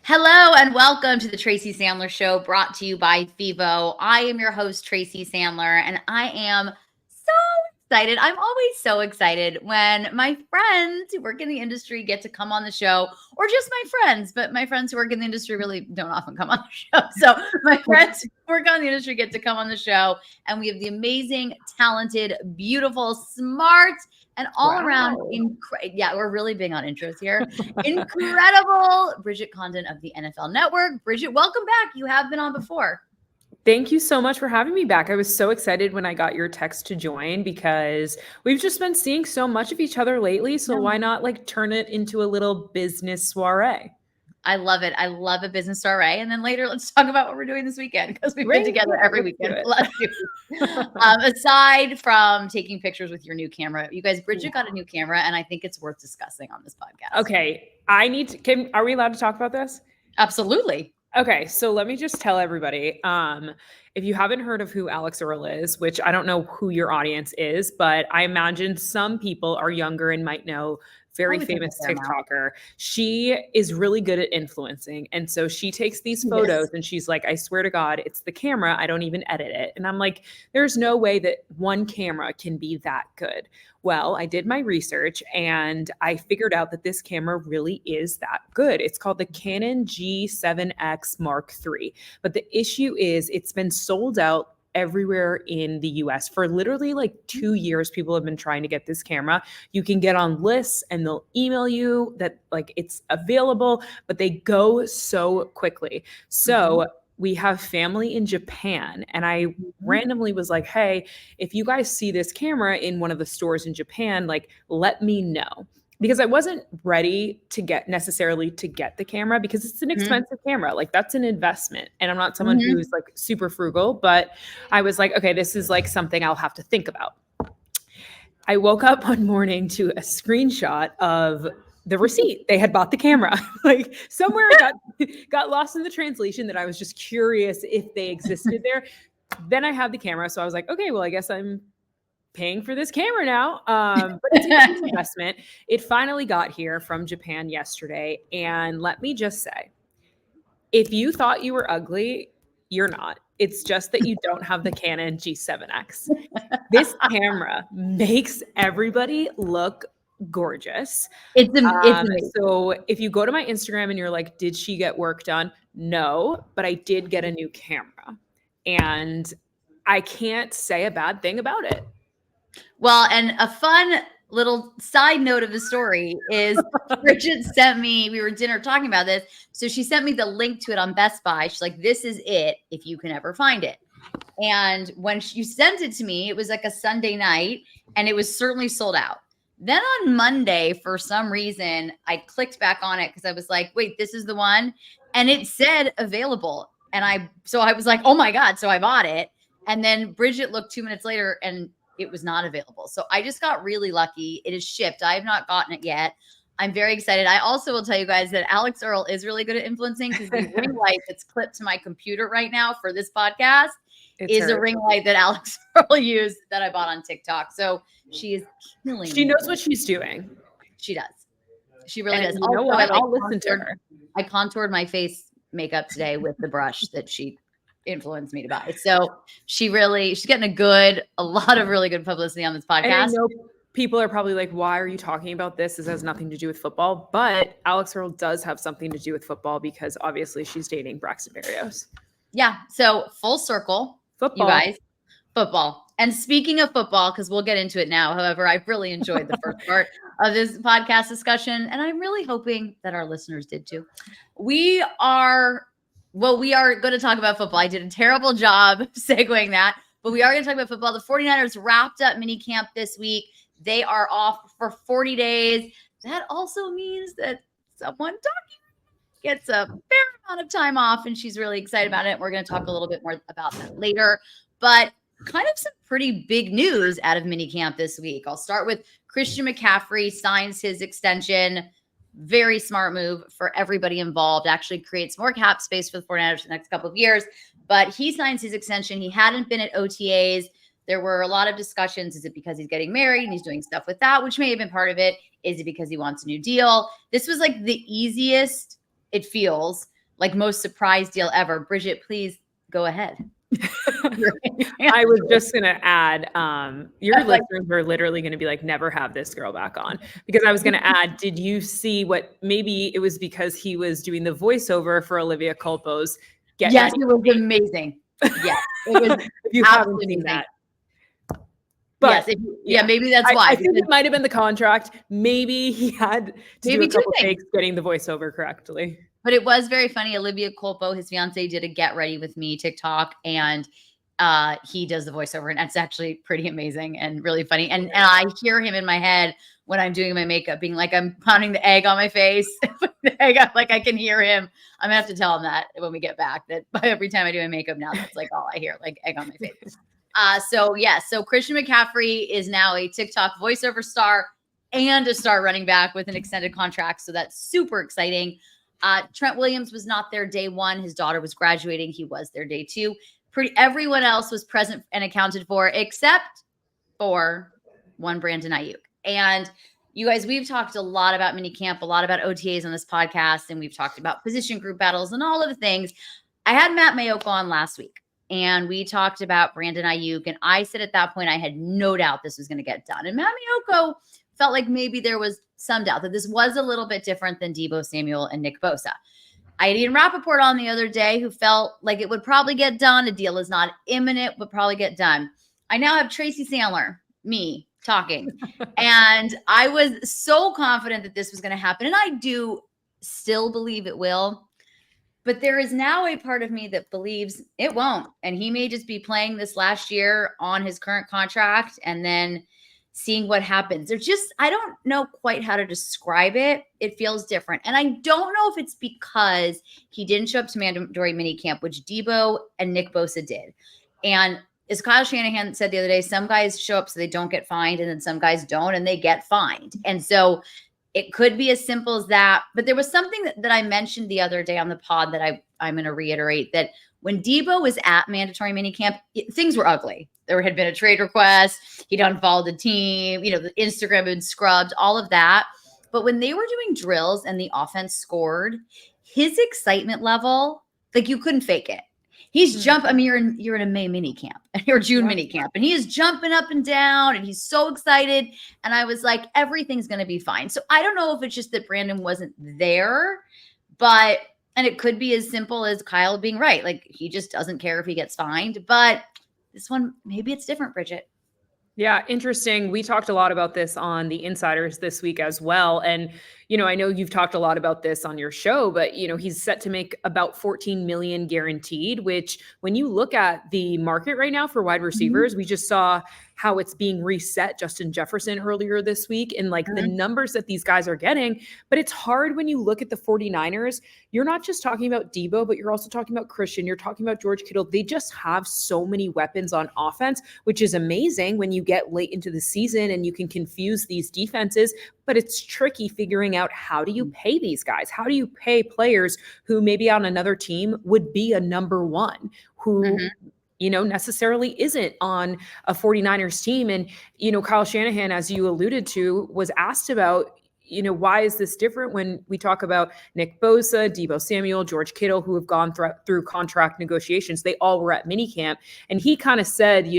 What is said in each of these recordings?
Hello and welcome to the Tracy Sandler Show, brought to you by FIVO. I am your host, Tracy Sandler, and I am so excited. I'm always so excited when my friends who work in the industry get to come on the show, or just my friends, but my friends who work in the industry really don't often come on the show. So my friends who work on the industry get to come on the show, and we have the amazing, talented, beautiful, smart, and all around, we're really big on intros here. Incredible Bridget Condon of the NFL Network. Bridget, welcome back. You have been on before. Thank you so much for having me back. I was so excited when I got your text to join because we've just been seeing so much of each other lately. So why not turn it into a little business soiree? I love it. I love a business soiree. And then later, let's talk about what we're doing this weekend because we've been together every weekend. Aside from taking pictures with your new camera, you guys, Bridget got a new camera, and I think it's worth discussing on this podcast. Okay. Are we allowed to talk about this? Absolutely. Okay, so let me just tell everybody, if you haven't heard of who Alex Earl is, which I don't know who your audience is, but I imagine some people are younger and might know, very famous TikToker. She is really good at influencing. And so she takes these photos and she's like, I swear to God, it's the camera. I don't even edit it. And I'm like, there's no way that one camera can be that good. Well, I did my research and I figured out that this camera really is that good. It's called the Canon G7X Mark III. But the issue is it's been sold out everywhere in the US for literally 2 years. People have been trying to get this camera. You can get on lists and they'll email you that it's available, but they go so quickly. So we have family in Japan, and I randomly was like, hey, if you guys see this camera in one of the stores in Japan, let me know. Because I wasn't ready to get the camera because it's an expensive camera. That's an investment. And I'm not someone who's super frugal, but I was like, okay, this is something I'll have to think about. I woke up one morning to a screenshot of the receipt. They had bought the camera. Somewhere it got lost in the translation that I was just curious if they existed there. Then I had the camera. So I was like, okay, well, I guess I'm paying for this camera now. But it's an investment. It finally got here from Japan yesterday. And let me just say, if you thought you were ugly, you're not. It's just that you don't have the Canon G7X. This camera makes everybody look gorgeous. So if you go to my Instagram and you're like, did she get work done? No, but I did get a new camera. And I can't say a bad thing about it. Well, and a fun little side note of the story is Bridget sent me, we were at dinner talking about this. So she sent me the link to it on Best Buy. She's like, this is it if you can ever find it. And when you sent it to me, it was like a Sunday night and it was certainly sold out. Then on Monday, for some reason, I clicked back on it because I was like, wait, this is the one. And it said available. And I was like, oh my God. So I bought it. And then Bridget looked 2 minutes later and it was not available. So I just got really lucky. It is shipped. I have not gotten it yet. I'm very excited. I also will tell you guys that Alex Earl is really good at influencing because the ring light that's clipped to my computer right now for this podcast is a ring light that Alex Earl used that I bought on TikTok. So she is killing me. She knows what she's doing. She does. She really does. You know what? I'll listen to her. I contoured my face makeup today with the brush that she influenced me to buy. So she's getting a lot of really good publicity on this podcast. And I know people are probably like, why are you talking about this? This has nothing to do with football. But Alex Earl does have something to do with football because obviously she's dating Braxton Berrios. Yeah. So full circle, football. You guys, football. And speaking of football, because we'll get into it now. However, I've really enjoyed the first part of this podcast discussion. And I'm really hoping that our listeners did too. We are going to talk about football. I did a terrible job segueing that, but we are going to talk about football. The 49ers wrapped up mini camp this week. They are off for 40 days. That also means that someone talking gets a fair amount of time off, and she's really excited about it. We're going to talk a little bit more about that later, but kind of some pretty big news out of mini camp this week. I'll start with Christian McCaffrey signs his extension. Very smart move for everybody involved. Actually creates more cap space for the 49ers for the next couple of years, but he signs his extension. He hadn't been at OTAs. There were a lot of discussions. Is it because he's getting married and he's doing stuff with that, which may have been part of it? Is it because he wants a new deal? This was like the easiest, it feels, like most surprise deal ever. Bridget, please go ahead. I was just going to add, your listeners are literally going to be like, never have this girl back on, because I was going to add, did you see what, maybe it was because he was doing the voiceover for Olivia Culpo's Get Yes, Ready. it was amazing. Yes, it was if you haven't seen that. But yes, maybe that's why. I think it might have been the contract. Maybe he had to do a couple takes getting the voiceover correctly. But it was very funny. Olivia Culpo, his fiance, did a Get Ready With Me TikTok, and he does the voiceover, and it's actually pretty amazing and really funny. And I hear him in my head when I'm doing my makeup, being like, I'm pounding the egg on my face. The egg, like I can hear him. I'm gonna have to tell him that when we get back, that every time I do my makeup now, that's like all I hear, like egg on my face. So Christian McCaffrey is now a TikTok voiceover star and a star running back with an extended contract. So that's super exciting. Trent Williams was not there day one. His daughter was graduating. He was there day two. Everyone else was present and accounted for, except for one Brandon Ayuk. And you guys, we've talked a lot about minicamp, a lot about OTAs on this podcast, and we've talked about position group battles and all of the things. I had Matt Mayoko on last week, and we talked about Brandon Ayuk, and I said at that point I had no doubt this was going to get done. And Matt Mayoko felt like maybe there was some doubt that this was a little bit different than Deebo Samuel and Nick Bosa. I had Ian Rappaport on the other day who felt like it would probably get done. A deal is not imminent, but probably get done. I now have Tracy Sandler, me, talking. And I was so confident that this was going to happen. And I do still believe it will. But there is now a part of me that believes it won't. And he may just be playing this last year on his current contract and then seeing what happens. I don't know quite how to describe it. It feels different. And I don't know if it's because he didn't show up to mandatory minicamp, which Deebo and Nick Bosa did. And as Kyle Shanahan said the other day, some guys show up so they don't get fined, and then some guys don't and they get fined. And so it could be as simple as that. But there was something that I mentioned the other day on the pod that I'm going to reiterate, that when Deebo was at mandatory minicamp, things were ugly. There had been a trade request. He'd unfollowed the team. The Instagram had been scrubbed, all of that. But when they were doing drills and the offense scored, his excitement level, like you couldn't fake it. He's jumping. I mean, you're in a May mini camp or June mini camp, and he is jumping up and down, and he's so excited. And I was like, everything's going to be fine. So I don't know if it's just that Brandon wasn't there, and it could be as simple as Kyle being right. Like, he just doesn't care if he gets fined. But this one, maybe it's different, Bridget. Yeah, interesting. We talked a lot about this on the Insiders this week as well. And, I know you've talked a lot about this on your show, but, he's set to make about $14 million guaranteed, which when you look at the market right now for wide receivers, we just saw how it's being reset. Justin Jefferson earlier this week, and the numbers that these guys are getting. But it's hard when you look at the 49ers. You're not just talking about Deebo, but you're also talking about Christian. You're talking about George Kittle. They just have so many weapons on offense, which is amazing when you get late into the season and you can confuse these defenses. But it's tricky figuring out, how do you pay these guys? How do you pay players who maybe on another team would be a number one, who necessarily isn't on a 49ers team? And, Kyle Shanahan, as you alluded to, was asked about, why is this different when we talk about Nick Bosa, Deebo Samuel, George Kittle, who have gone through contract negotiations. They all were at minicamp. And he kind of said,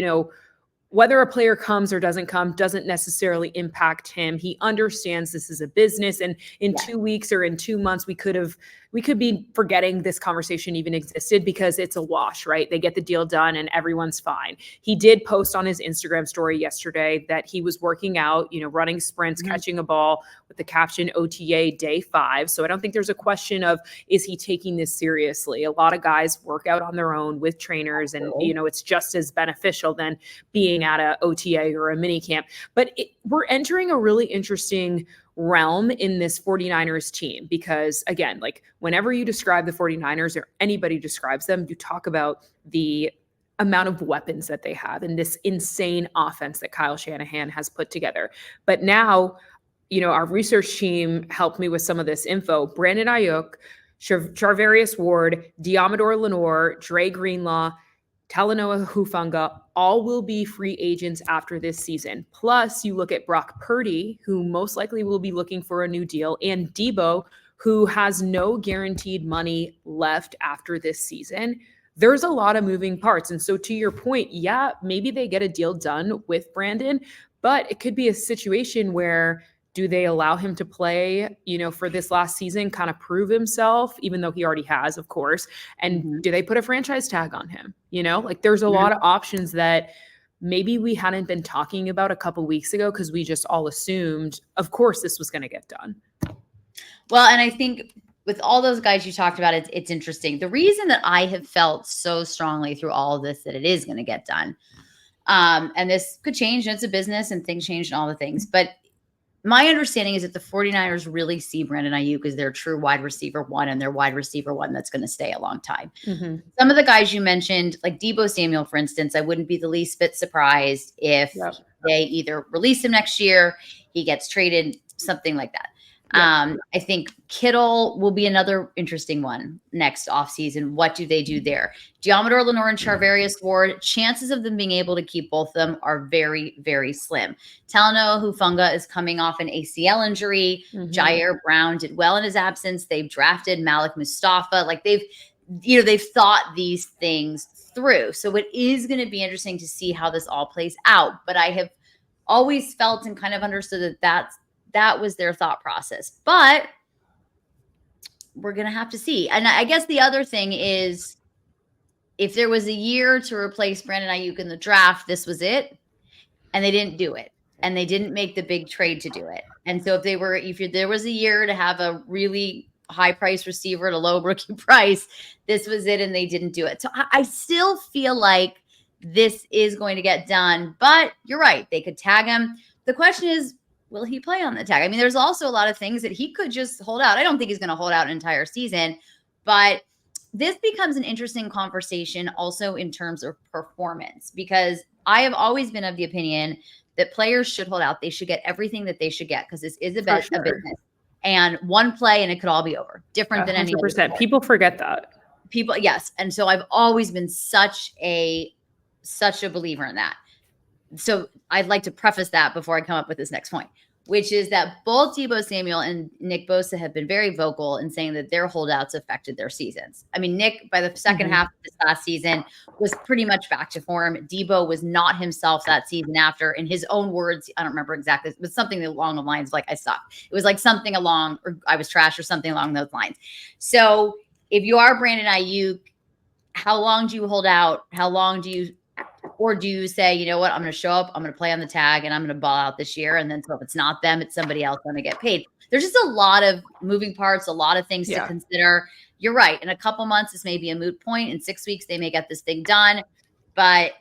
whether a player comes or doesn't come doesn't necessarily impact him. He understands this is a business. And in 2 weeks or in 2 months, we could be forgetting this conversation even existed, because it's a wash, right? They get the deal done and everyone's fine. He did post on his Instagram story yesterday that he was working out, running sprints, catching a ball, with the caption OTA day 5. So I don't think there's a question of, is he taking this seriously? A lot of guys work out on their own with trainers, and, it's just as beneficial than being at a OTA or a mini camp. But we're entering a really interesting realm in this 49ers team, because again, whenever you describe the 49ers or anybody describes them, you talk about the amount of weapons that they have and this insane offense that Kyle Shanahan has put together. But now, our research team helped me with some of this info. Brandon Ayuk, Charvarius Ward, Diamador Lenore, Dre Greenlaw, Talanoa Hufanga, all will be free agents after this season. Plus, you look at Brock Purdy, who most likely will be looking for a new deal, and Deebo, who has no guaranteed money left after this season, there's a lot of moving parts. And so to your point, yeah, maybe they get a deal done with Brandon, but it could be a situation where do they allow him to play, for this last season, kind of prove himself, even though he already has, of course, and do they put a franchise tag on him? Like there's a lot of options that maybe we hadn't been talking about a couple weeks ago because we just all assumed, of course, this was going to get done. Well, and I think with all those guys you talked about, it's interesting. The reason that I have felt so strongly through all of this that it is going to get done, and this could change, and it's a business and things change and all the things, but my understanding is that the 49ers really see Brandon Ayuk as their true wide receiver one and their wide receiver one that's going to stay a long time. Some of the guys you mentioned, like Deebo Samuel, for instance, I wouldn't be the least bit surprised if they either release him next year, he gets traded, something like that. I think Kittle will be another interesting one next offseason. What do they do there? Deommodore Lenoir and Charvarius Ward, chances of them being able to keep both of them are very, very slim. Talanoa Hufanga is coming off an ACL injury. Jair Brown did well in his absence. They've drafted Malik Mustafa. Like they've thought these things through. So it is going to be interesting to see how this all plays out. But I have always felt and kind of understood that was their thought process, but we're going to have to see. And I guess the other thing is if there was a year to replace Brandon Ayuk in the draft, this was it. And they didn't do it. And they didn't make the big trade to do it. And so if there was a year to have a really high price receiver at a low rookie price, this was it. And they didn't do it. So I still feel like this is going to get done, but you're right. They could tag him. The question is, will he play on the tag? I mean, there's also a lot of things that he could just hold out. I don't think he's going to hold out an entire season, but this becomes an interesting conversation also in terms of performance, because I have always been of the opinion that players should hold out. They should get everything that they should get because this is a business. And one play and it could all be over. Different than any other. People forget that. Yes. And so I've always been such a believer in that. So I'd like to preface that before I come up with this next point, which is that both Deebo Samuel and Nick Bosa have been very vocal in saying that their holdouts affected their seasons. I mean, Nick, by the second half of this last season, was pretty much back to form. Deebo was not himself that season after. In his own words, I don't remember exactly, it was something along the lines of like, I sucked. It was like something along, or I was trash or something along those lines. So if you are Brandon Ayuk, how long do you hold out? How long do you, or do you say, you know what, I'm going to show up, I'm going to play on the tag, and I'm going to ball out this year. And then so if it's not them, it's somebody else going to get paid. There's just a lot of moving parts, a lot of things to consider. You're right. In a couple months, this may be a moot point. In 6 weeks, they may get this thing done, but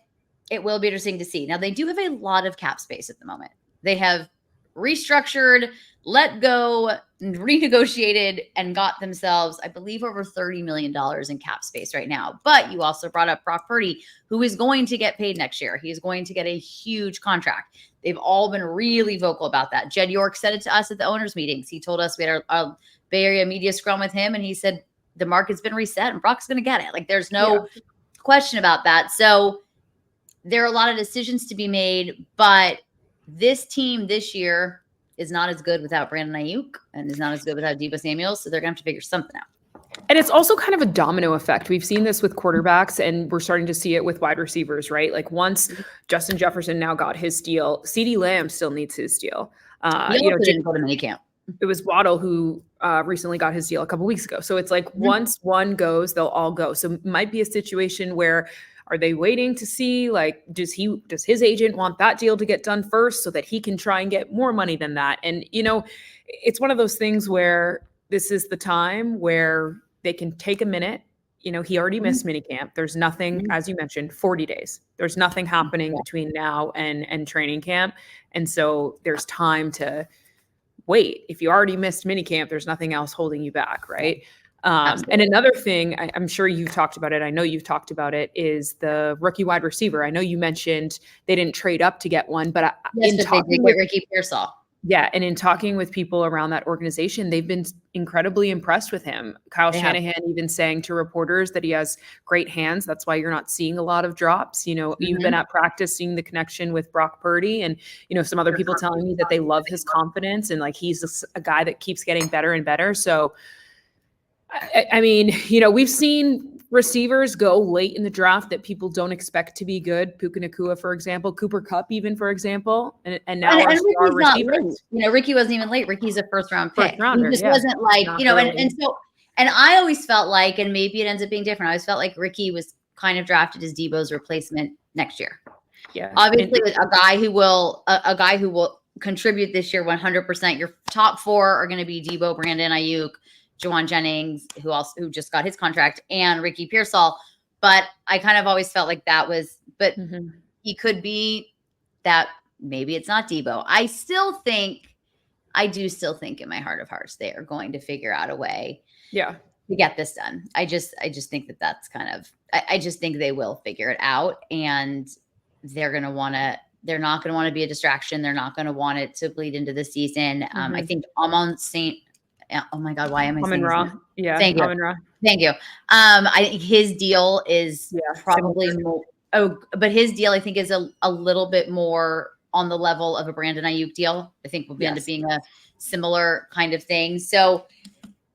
it will be interesting to see. Now, they do have a lot of cap space at the moment. They have restructured, let go, renegotiated, and got themselves, I believe, over $30 million in cap space right now. But you also brought up Brock Purdy, who is going to get paid next year. He is going to get a huge contract. They've all been really vocal about that. Jed York said it to us at the owners' meetings. He told us, we had our Bay Area media scrum with him, and he said the market's been reset and Brock's going to get it. Like, there's no question about that. So there are a lot of decisions to be made, but this team this year is not as good without Brandon Ayuk and is not as good without Deebo Samuel. So they're going to have to figure something out. And it's also kind of a domino effect. We've seen this with quarterbacks and we're starting to see it with wide receivers, right? Like once Justin Jefferson now got his deal, CeeDee Lamb still needs his deal. Didn't go to minicamp. It was Waddle who recently got his deal a couple weeks ago. So it's like once one goes, they'll all go. So it might be a situation where are they waiting to see, like, does his agent want that deal to get done first so that he can try and get more money than that? And, it's one of those things where this is the time where they can take a minute. He already missed minicamp. There's nothing, as you mentioned, 40 days. There's nothing happening between now and training camp. And so there's time to wait. If you already missed minicamp, there's nothing else holding you back, right? And another thing, I'm sure you've talked about it, I know you've talked about it, is the rookie wide receiver. I know you mentioned they didn't trade up to get one, but they did get Ricky Pearsall. Yeah. And in talking with people around that organization, they've been incredibly impressed with him. Kyle Shanahan even saying to reporters that he has great hands. That's why you're not seeing a lot of drops. You've been at practice seeing the connection with Brock Purdy, and, some other people telling me that they love his confidence and like he's a guy that keeps getting better and better. So, I mean, we've seen receivers go late in the draft that people don't expect to be good. Puka Nacua, for example, Cooper Kupp, even, for example, and now our star receivers. Ricky wasn't even late. Ricky's a first round pick. Rounder, he just wasn't like, and I always felt like, and maybe it ends up being different, I always felt like Ricky was kind of drafted as Debo's replacement next year. Yeah. Obviously, a guy who will contribute this year 100%. Your top four are going to be Debo, Brandon Ayuk, Juwan Jennings, who just got his contract, and Ricky Pearsall. But I kind of always felt like that was, but he could be that. Maybe it's not Debo. I do still think in my heart of hearts, they are going to figure out a way to get this done. I just think that's kind of, I just think they will figure it out, and they're not going to want to be a distraction. They're not going to want it to bleed into the season. I think Amon St. Oh my God, why am I saying Ra? Yeah. Thank you. Thank you. I think his deal is probably more, but his deal I think is a little bit more on the level of a Brandon Ayuk deal. I think will end up being a similar kind of thing. So,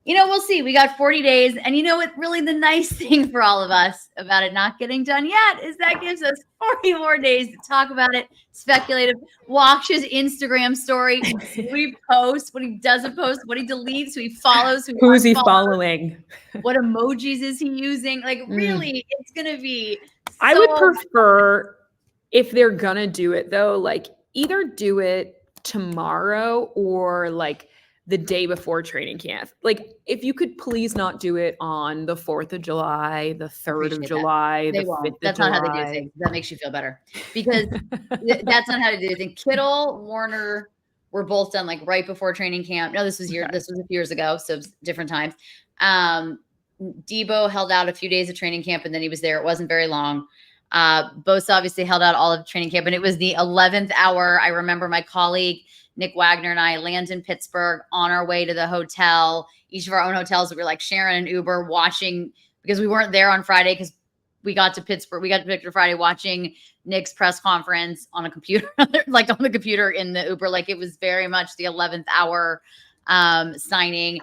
we'll see. We got 40 days. And what really the nice thing for all of us about it not getting done yet is that gives us 40 more days to talk about it, speculative, watch his Instagram story, what he posts, what he doesn't post, what he deletes, who he follows, who's he following, what emojis is he using. Like, really, it's going to be I would prefer, if they're going to do it, though, like either do it tomorrow or like the day before training camp. Like, if you could please not do it on the 4th of July, the 3rd of July, the 5th of July. That's not how they do things. That makes you feel better, because that's not how to do things. Kittle, Warner were both done like right before training camp. No, this was a few years ago, so different times. Debo held out a few days of training camp, and then he was there. It wasn't very long. Both obviously held out all of training camp, and it was the 11th hour. I remember my colleague Nick Wagner and I land in Pittsburgh on our way to the hotel, each of our own hotels. We were like sharing an Uber, watching, because we weren't there on Friday because we got to Pittsburgh Friday, watching Nick's press conference on a computer, like on the computer in the Uber. Like, it was very much the 11th hour signing.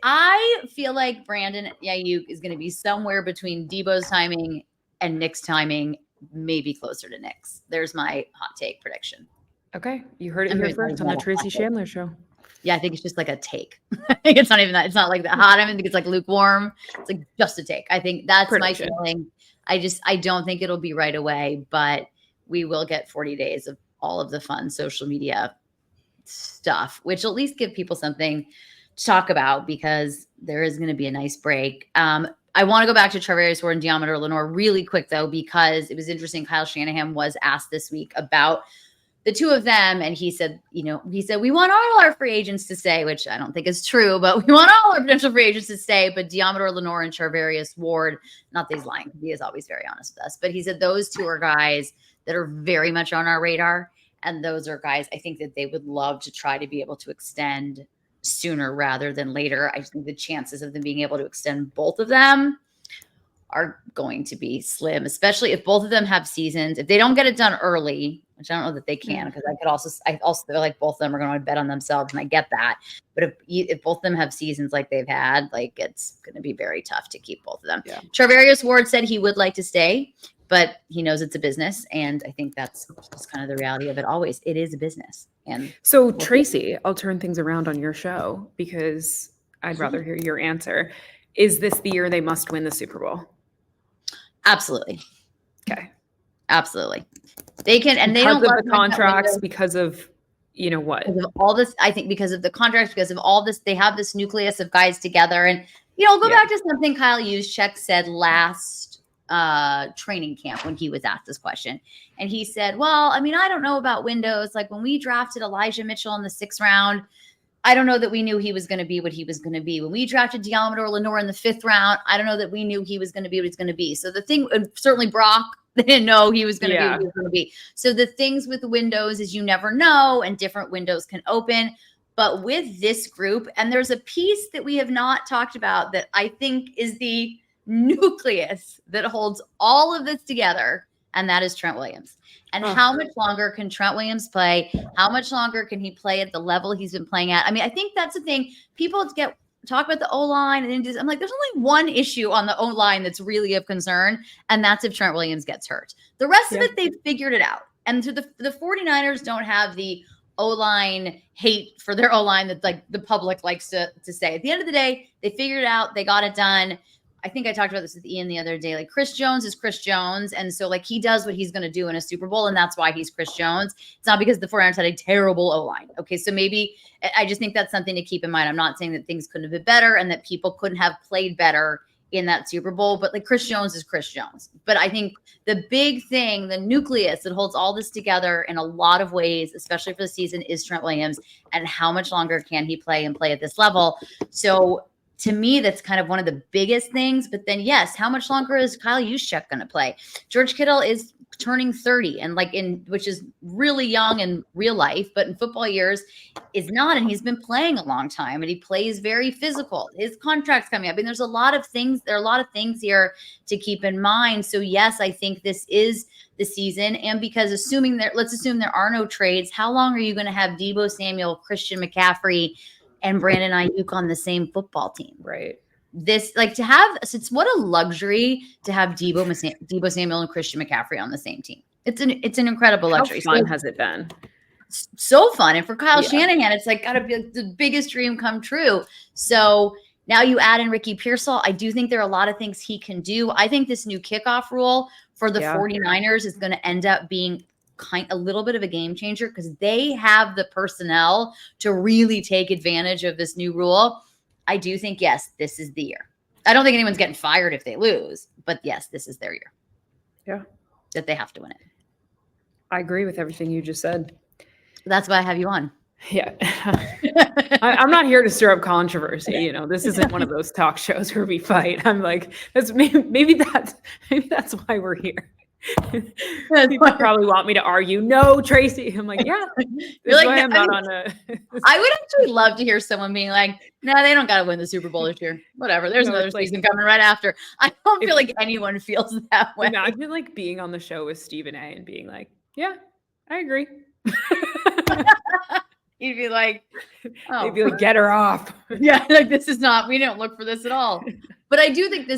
I feel like Brandon Ayuk is going to be somewhere between Debo's timing and Nick's timing, maybe closer to Nick's. There's my hot take prediction. Okay. You heard it here first on the Tracy Chandler Show. Yeah, I think it's just like a take. I think it's not even that. It's not like that hot. I think it's like lukewarm. It's like just a take. I think that's prediction. My feeling. I don't think it'll be right away, but we will get 40 days of all of the fun social media stuff, which will at least give people something to talk about, because there is going to be a nice break. I want to go back to Charvarius Ward and Deommodore Lenoir really quick, though, because it was interesting. Kyle Shanahan was asked this week about the two of them, and he said, we want all our free agents to stay, which I don't think is true, but we want all our potential free agents to stay. But Deommodore Lenoir and Charvarius Ward, not that he's lying, he is always very honest with us, but he said those two are guys that are very much on our radar, and those are guys I think that they would love to try to be able to extend sooner rather than later. I think the chances of them being able to extend both of them are going to be slim, especially if both of them have seasons. If they don't get it done early, which I don't know that they can, because I also feel like both of them are going to bet on themselves, and I get that. But if both of them have seasons like they've had, like, it's going to be very tough to keep both of them. Yeah. Charvarius Ward said he would like to stay, but he knows it's a business, and I think that's just kind of the reality of it. Always, it is a business. And so, Tracy, I'll turn things around on your show, because I'd rather hear your answer. Is this the year they must win the Super Bowl? Absolutely. Okay. Absolutely. They can, and they don't because of the contracts, because of what? Because of all this, I think because of the contracts, because of all this, they have this nucleus of guys together. And I'll go back to something Kyle Juszczyk said last training camp when he was asked this question. And he said, well, I mean, I don't know about windows. Like, when we drafted Elijah Mitchell in the 6th round, I don't know that we knew he was going to be what he was going to be. When we drafted Deommodore Lenoir in the 5th round, I don't know that we knew he was going to be what he's going to be. So the thing, certainly Brock They didn't know he was going to be what he was going to be. So the things with the windows is you never know, and different windows can open. But with this group, and there's a piece that we have not talked about that I think is the nucleus that holds all of this together, and that is Trent Williams. And how much longer can Trent Williams play? How much longer can he play at the level he's been playing at? I mean, I think that's the thing. People talk about the O-line, and I'm like, there's only one issue on the O-line that's really of concern, and that's if Trent Williams gets hurt. The rest of it, they've figured it out. And so the 49ers don't have the O-line hate for their O-line that like the public likes to say. At the end of the day, they figured it out. They got it done. I think I talked about this with Ian the other day. Like Chris Jones is Chris Jones. And so like he does what he's going to do in a Super Bowl. And that's why he's Chris Jones. It's not because the 49ers had a terrible O-line. Okay. So maybe I just think that's something to keep in mind. I'm not saying that things couldn't have been better and that people couldn't have played better in that Super Bowl, but like Chris Jones is Chris Jones. But I think the big thing, the nucleus that holds all this together in a lot of ways, especially for the season, is Trent Williams and how much longer can he play and play at this level. So to me, that's kind of one of the biggest things. But then, yes, how much longer is Kyle Juszczyk going to play? George Kittle is turning 30, and which is really young in real life, but in football years is not. And he's been playing a long time, and he plays very physical. His contract's coming up, and there's a lot of things. There are a lot of things here to keep in mind. So yes, I think this is the season, and because let's assume there are no trades. How long are you going to have Deebo Samuel, Christian McCaffrey, and Brandon Ayuk on the same football team? Right. It's what a luxury to have Deebo Samuel and Christian McCaffrey on the same team. It's an incredible luxury. How fun has it been? So fun. And for Kyle Shanahan, it's like gotta be like the biggest dream come true. So now you add in Ricky Pearsall. I do think there are a lot of things he can do. I think this new kickoff rule for the 49ers is going to end up being a little bit of a game changer because they have the personnel to really take advantage of this new rule. I do think, yes, this is the year. I don't think anyone's getting fired if they lose, but yes, this is their year. Yeah. That they have to win it. I agree with everything you just said. That's why I have you on. Yeah. I'm not here to stir up controversy. You know, this isn't one of those talk shows where we fight. I'm like, maybe that's why we're here. People probably want me to argue. No, Tracy. I'm like, yeah. That's why I'm not on a. I would actually love to hear someone being like, "No, they don't got to win the Super Bowl this year. Whatever. There's another season coming right after." I don't feel like anyone feels that way. Imagine like being on the show with Stephen A. and being like, "Yeah, I agree." You'd be like, "Oh, they'd be like, get her off." Yeah, like this is not. We didn't look for this at all. But I do think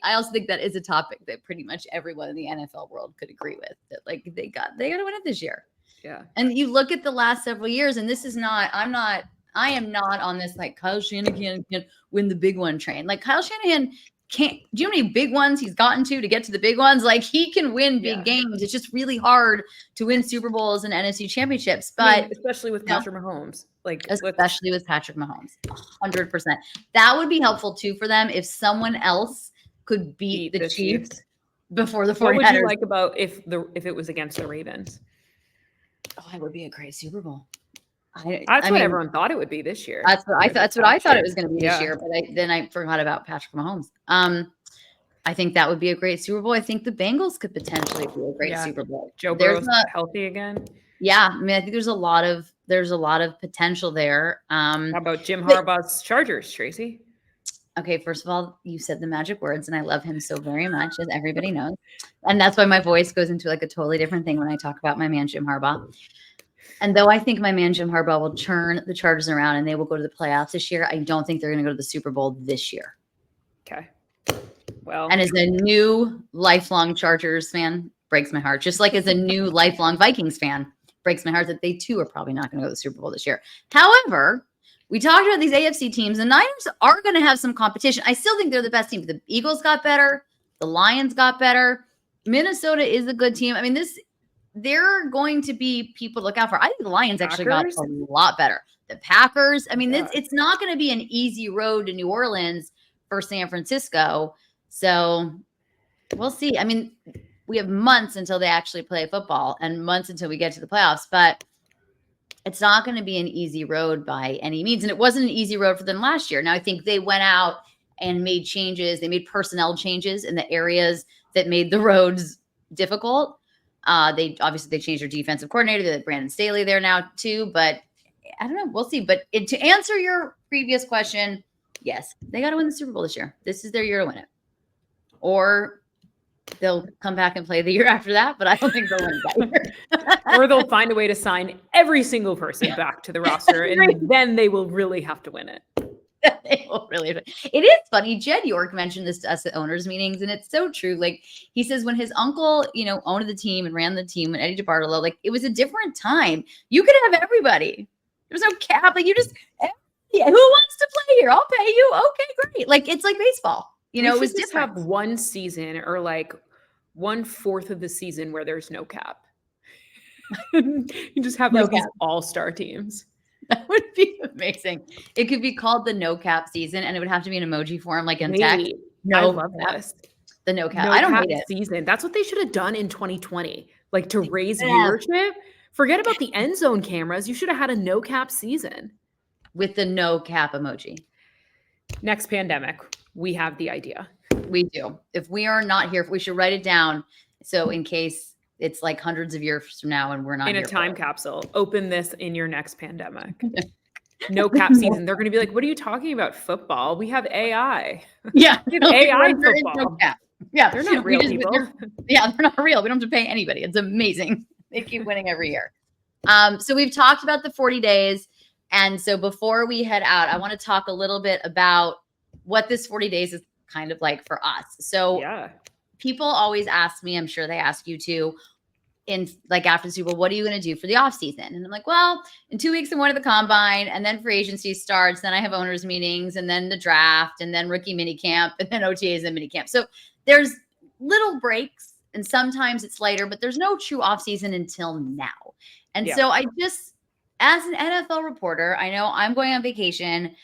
I also think that is a topic that pretty much everyone in the NFL world could agree with, that like they got to win it this year. Yeah. And you look at the last several years, and this is not, I am not on this like Kyle Shanahan can win the big one train. Like Kyle Shanahan can't, do you know how many big ones he's gotten to get to the big ones? Like he can win big games. It's just really hard to win Super Bowls and NFC championships. But especially with Patrick Mahomes. Especially with Patrick Mahomes, 100%. That would be helpful too for them if someone else could beat the Chiefs before the 49ers. What would you like about if it was against the Ravens? Oh, it would be a great Super Bowl. That's what everyone thought it would be this year. That's what I thought it was going to be this year, but then I forgot about Patrick Mahomes. I think that would be a great Super Bowl. I think the Bengals could potentially be a great Super Bowl. Joe Burrow's healthy again. Yeah, I mean, I think there's a lot of potential there. How about Jim Harbaugh's Chargers, Tracy? Okay, first of all, you said the magic words, and I love him so very much, as everybody knows. And that's why my voice goes into like a totally different thing when I talk about my man Jim Harbaugh. And though I think my man Jim Harbaugh will turn the Chargers around and they will go to the playoffs this year, I don't think they're going to go to the Super Bowl this year. Okay. Well, and as a new lifelong Chargers fan, breaks my heart. Just like as a new lifelong Vikings fan, breaks my heart that they too are probably not going to go to the Super Bowl this year. However, we talked about these AFC teams. The Niners are going to have some competition. I still think they're the best team. The Eagles got better. The Lions got better. Minnesota is a good team. I mean, there are going to be people to look out for. I think the Lions actually got a lot better. The Packers. I mean, it's not going to be an easy road to New Orleans for San Francisco. So we'll see. I mean, we have months until they actually play football and months until we get to the playoffs, but it's not going to be an easy road by any means. And it wasn't an easy road for them last year. Now, I think they went out and made changes. They made personnel changes in the areas that made the roads difficult. They changed their defensive coordinator. They have Brandon Staley there now too, but I don't know. We'll see. But to answer your previous question, yes, they got to win the Super Bowl this year. This is their year to win it. Or they'll come back and play the year after that, but I don't think they'll win that year. Or they'll find a way to sign every single person back to the roster, and then they will really have to win it. They will really. It is funny. Jed York mentioned this to us at owners meetings, and it's so true. Like he says, when his uncle, owned the team and ran the team, and Eddie DeBartolo, like it was a different time. You could have everybody. There's no cap. Like who wants to play here? I'll pay you. Okay, great. Like it's like baseball. It was just different. Have one season or like 1/4 of the season where there's no cap. You just have like these all-star teams. That would be amazing. It could be called the no cap season, and it would have to be an emoji form, like in text. I love this. The no cap. I don't hate it. Season. That's what they should have done in 2020, like to raise viewership. Forget about the end zone cameras. You should have had a no cap season with the no cap emoji. Next pandemic, we have the idea. We do. If we are not here, we should write it down. So in case it's like hundreds of years from now and we're not in here a time capsule, open this in your next pandemic. No cap season. They're going to be like, what are you talking about? Football? We have AI. Yeah. We have AI football. No cap. Yeah. They're not real people. They're not real. We don't have to pay anybody. It's amazing. They keep winning every year. So we've talked about the 40 days. And so before we head out, I want to talk a little bit about what this 40 days is kind of like for us. So people always ask me, I'm sure they ask you too, in like after the Super Bowl, what are you going to do for the off season? And I'm like, well, in 2 weeks I'm going to the combine, and then free agency starts. Then I have owners meetings, and then the draft, and then rookie mini camp, and then OTAs and mini camp. So there's little breaks, and sometimes it's later, but there's no true off season until now. And so I just, as an NFL reporter, I know I'm going on vacation.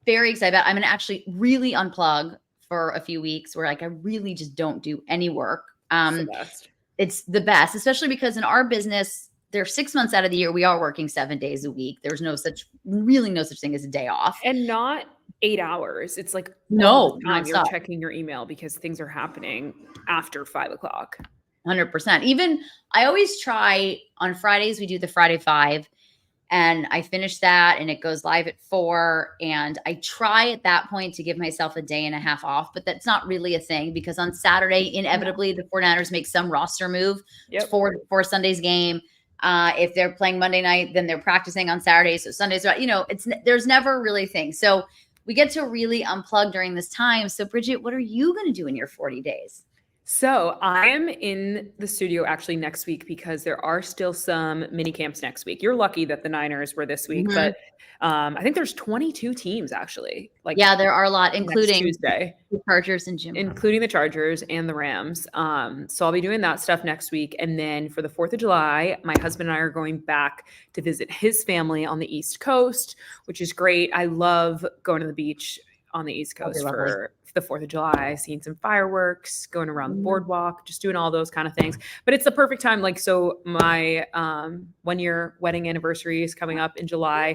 Very excited about it. I'm going to actually really unplug for a few weeks where like I really just don't do any work. It's the best, especially because in our business, there's 6 months out of the year, we are working 7 days a week. There's no such thing as a day off. And not 8 hours. It's like no time you're checking your email because things are happening after 5 o'clock. 100%. Even I always try on Fridays, we do the Friday 5. And I finish that and it goes live at 4. And I try at that point to give myself a day and a half off, but that's not really a thing because on Saturday, inevitably the 49ers make some roster move for Sunday's game. If they're playing Monday night, then they're practicing on Saturday. So Sundays, there's never really a thing. So we get to really unplug during this time. So Bridget, what are you going to do in your 40 days? So I am in the studio actually next week because there are still some mini camps next week. You're lucky that the Niners were this week, but I think there's 22 teams actually. There are a lot, including Tuesday, the Chargers and Jim, including the Chargers and the Rams. So I'll be doing that stuff next week, and then for the 4th of July, my husband and I are going back to visit his family on the East Coast, which is great. I love going to the beach on the East Coast for the 4th of July, seeing some fireworks, going around the boardwalk, just doing all those kind of things. But it's the perfect time. So my 1-year wedding anniversary is coming up in July.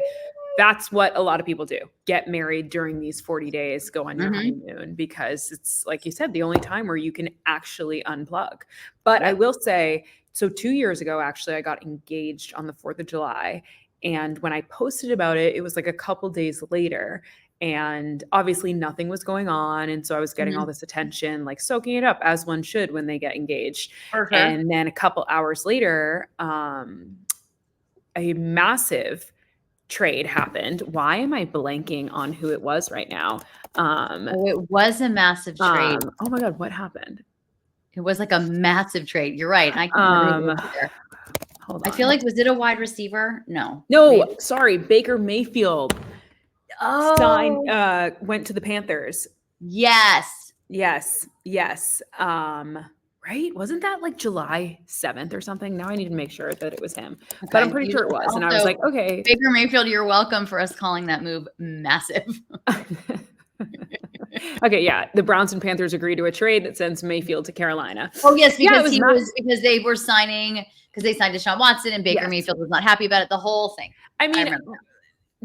That's what a lot of people do. Get married during these 40 days, go on your honeymoon, because it's, like you said, the only time where you can actually unplug. But I will say, so 2 years ago, actually, I got engaged on the 4th of July. And when I posted about it, it was like a couple days later. And obviously nothing was going on. And so I was getting all this attention, like soaking it up as one should when they get engaged. And then a couple hours later, a massive trade happened. Why am I blanking on who it was right now? It was a massive trade. Oh my God, what happened? It was like a massive trade. You're right. I can't remember. Hold on. I feel like, was it a wide receiver? No, sorry. Baker Mayfield. Went to the Panthers. Yes. Right? Wasn't that like July 7th or something? Now I need to make sure that it was him. Okay. But I'm pretty sure it was. Also, and I was like, okay. Baker Mayfield, you're welcome for us calling that move massive. Okay, yeah. The Browns and Panthers agreed to a trade that sends Mayfield to Carolina. Oh, yes, because they were signing, because they signed Deshaun Watson and Baker Mayfield was not happy about it. The whole thing. I mean,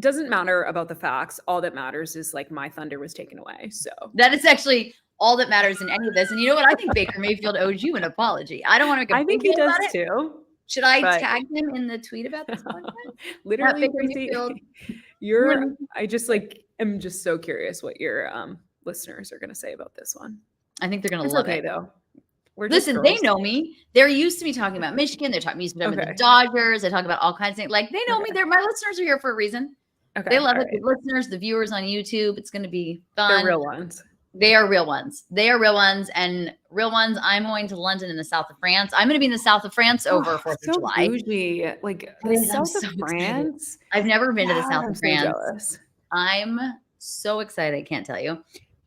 doesn't matter about the facts. All that matters is like my thunder was taken away. So that is actually all that matters in any of this. And you know what? I think Baker Mayfield owes you an apology. I don't want to make a I think big he deal does about it. too. Should I tag him in the tweet about this podcast? Literally, Mayfield. I just am just so curious what your listeners are going to say about this one. I think they're going to love it though. Listen, they know me. They're used to me talking about Michigan. They're talking about the Dodgers. They talk about all kinds of things. Like, they know me. My listeners are here for a reason. Okay, they love it. Right. The listeners, the viewers on YouTube. It's going to be fun. They're real ones. They are real ones. They are real ones. And real ones, I'm going to London in the south of France. I'm going to be in the south of France over 4th of July. Bougie. Like, south of France? I've never been to the south of France. Jealous. I'm so excited. I can't tell you.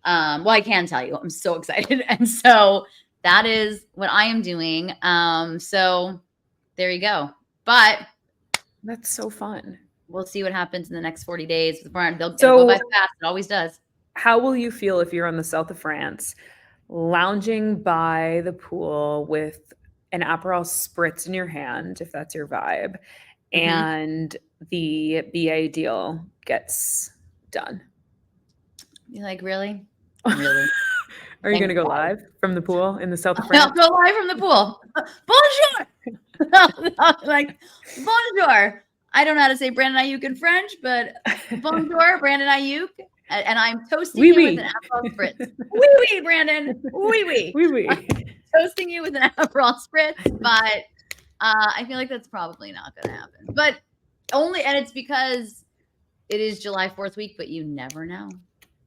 Well, I can tell you. I'm so excited. And so that is what I am doing. So there you go. But that's so fun. We'll see what happens in the next 40 days. They'll go by fast. It always does. How will you feel if you're on the south of France, lounging by the pool with an Aperol spritz in your hand, if that's your vibe, and the BA deal gets done? You're like, really? Really? Are you going to go live from the pool in the south of France? I'll go live from the pool. Bonjour. Like, bonjour. I don't know how to say Brandon Ayuk in French, but bonjour, Brandon Ayuk. And I'm toasting you with an Aperol spritz. Oui, oui, Brandon. Oui, oui. Oui, oui. Toasting you with an Aperol spritz, but I feel like that's probably not going to happen. But and it's because it is July 4th week, but you never know.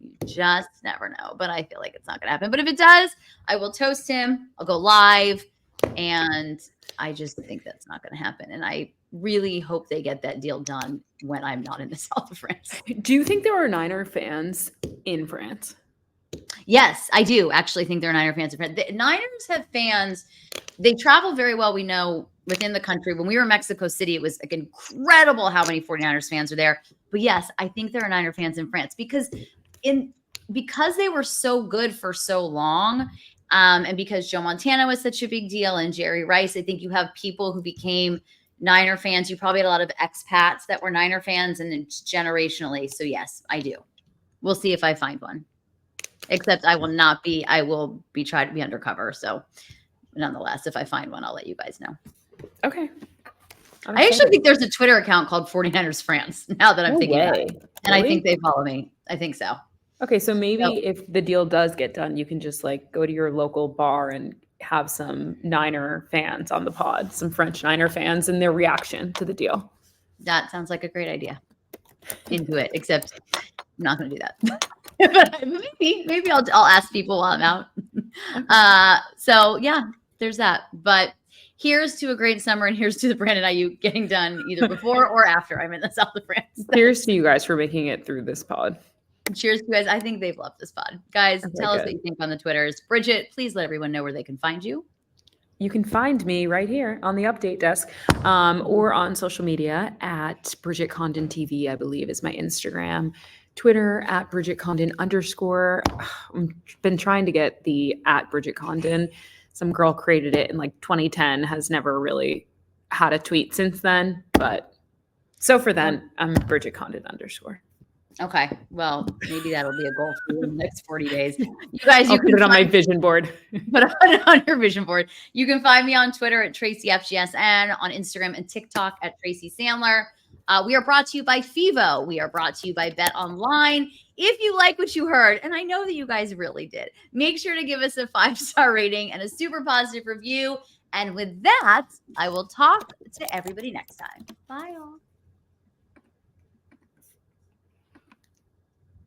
You just never know. But I feel like it's not going to happen. But if it does, I will toast him. I'll go live. And I just think that's not going to happen. And I really hope they get that deal done when I'm not in the south of France. Do you think there are Niner fans in France? Yes, I do actually think there are Niner fans in France. The Niners have fans. They travel very well, we know, within the country. When we were in Mexico City, it was like incredible how many 49ers fans are there. But yes, I think there are Niner fans in France because they were so good for so long. And because Joe Montana was such a big deal and Jerry Rice, I think you have people who became Niner fans. You probably had a lot of expats that were Niner fans and it's generationally. So yes, I do. We'll see if I find one. Except I will be trying to be undercover. So nonetheless, if I find one, I'll let you guys know. Okay. I actually think there's a Twitter account called 49ers France now that I'm thinking about it. And really? I think they follow me. I think so. Okay, so maybe if the deal does get done, you can just like go to your local bar and have some Niner fans on the pod, some French Niner fans, and their reaction to the deal. That sounds like a great idea. Into it, except I'm not going to do that. But maybe I'll ask people while I'm out. So yeah, there's that. But here's to a great summer, and here's to the Brandon Ayuk getting done either before or after I'm in the south of France. Cheers to you guys for making it through this pod. Cheers to you guys. I think they've loved this pod. Guys, tell us what you think on the Twitters. Bridget, please let everyone know where they can find you. You can find me right here on the update desk or on social media at Bridget Condon TV, I believe is my Instagram. Twitter at Bridget Condon _. I've been trying to get the at Bridget Condon. Some girl created it in like 2010, has never really had a tweet since then. But so for then, I'm Bridget Condon _. Okay. Well, maybe that'll be a goal for you in the next 40 days. You guys, I'll put it on my vision board. Put it on your vision board. You can find me on Twitter at Tracy FGSN, on Instagram and TikTok at Tracy Sandler. We are brought to you by FIVO. We are brought to you by Bet Online. If you like what you heard, and I know that you guys really did, make sure to give us a 5-star rating and a super positive review. And with that, I will talk to everybody next time. Bye, all.